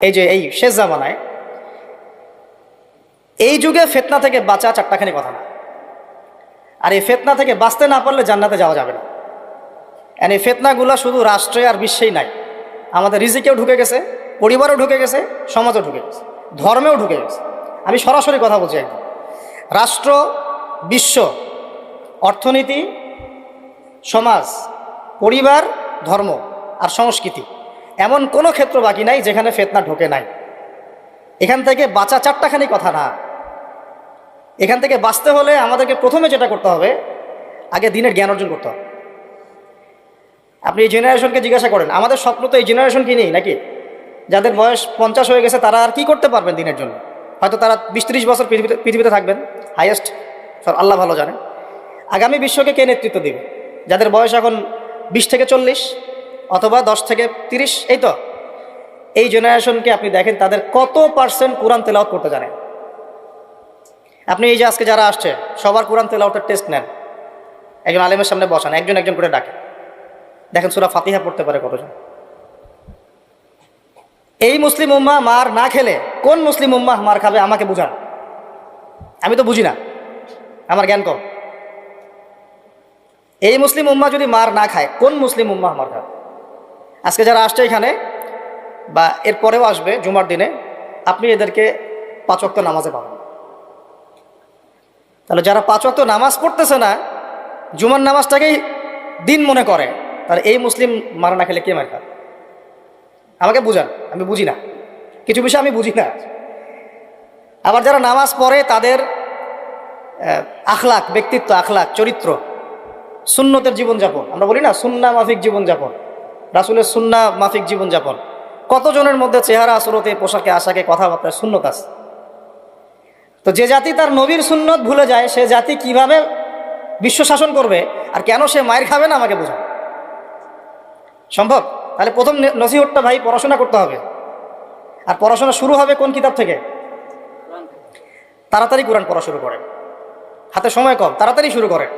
এই যে এই শেষ জামানায় এই যুগে ফিতনা থেকে বাঁচা চারটাখানি কথা না। আর এই ফিতনা থেকে বাঁচতে না পারলে জান্নাতে যাওয়া যাবে না। আর এই ফিতনাগুলো শুধু রাষ্ট্রে আর বিশ্বেই নাই, আমাদের রিজিকেও ঢুকে গেছে, পরিবারেও ঢুকে গেছে, সমাজেও ঢুকে গেছে, ধর্মেও ঢুকে গেছে। আমি সরাসরি কথা বলছি একদম। রাষ্ট্র, বিশ্ব, অর্থনীতি, সমাজ, পরিবার, ধর্ম আর সংস্কৃতি, এমন কোনো ক্ষেত্র বাকি নাই যেখানে ফিতনা ঢোকে নাই। এখান থেকে বাঁচা চারটাখানি কথা না। এখান থেকে বাঁচতে হলে আমাদেরকে প্রথমে যেটা করতে হবে, আগে দিনের জ্ঞান অর্জন করতে হবে। আপনি এই জেনারেশনকে জিজ্ঞাসা করেন, আমাদের স্বপ্ন তো এই জেনারেশন কি নেই নাকি? যাদের বয়স 50 হয়ে গেছে তারা আর কি করতে পারবেন দিনের জন্য? হয়তো তারা 20-30 বছর পৃথিবীতে থাকবেন হাইয়েস্ট, আল্লাহ ভালো জানে। আগামী বিশ্বকে কে নেতৃত্ব দেবে? যাদের বয়স এখন 20 থেকে 40 অথবা 10 থেকে 30, এই তো এই জেনারেশনকে আপনি দেখেন তাদের কত পার্সেন্ট কোরআন তেলাওয়াত করতে জানে। আপনি এই যে আজকে যারা আসছে সবার কোরআন তেলাওয়াতের টেস্ট নেন, একজন আলেমের সামনে বসান, একজন একজন করে ডাকে, দেখেন সূরা ফাতিহা পড়তে পারে কতজন। এই মুসলিম উম্মাহ মার না খেলে কোন মুসলিম উম্মাহ মার খাবে আমাকে বুঝান। আমি তো বুঝি না, আমার জ্ঞান কম। এই মুসলিম উম্মাহ যদি মার না খায় কোন মুসলিম উম্মাহ মার খাবে? আজকে যারা আসছে এখানে বা এর পরেও আসবে জুমার দিনে, আপনি এদেরকে 5 ওয়াক্ত নামাজে পাবেন। তাহলে যারা 5 ওয়াক্ত নামাজ পড়তেছে না, জুমার নামাজটাকেই দিন মনে করে, তাহলে এই মুসলিম মার না খেলে কে মার খাবে? আমাকে বুঝান, আমি বুঝি না, কিছু বিষয় আমি বুঝি না। আবার যারা নামাজ পড়ে তাদের আখলাক, ব্যক্তিত্ব, আখলাক, চরিত্র, সুন্নতের জীবনযাপন, আমরা বলি না সুন্না মাফিক জীবনযাপন, রাসূলের সুন্না মাফিক জীবনযাপন, কতজনের মধ্যে চেহারা, সুরতে, পোশাকে, আশাকে, কথাবার্তায় সুন্নত আছে। তো যে জাতি তার নবীর সুন্নত ভুলে যায়, সে জাতি কিভাবে বিশ্ব শাসন করবে আর কেন সে মায়ের খাবে না আমাকে বোঝান। সম্ভব? তাহলে প্রথম নসিহতটা ভাই, পড়াশোনা করতে হবে। আর পড়াশোনা শুরু হবে কোন কিতাব থেকে? তাড়াতাড়ি কোরআন পড়া শুরু করেন, হাতে সময় কম, তাড়াতাড়ি শুরু করেন।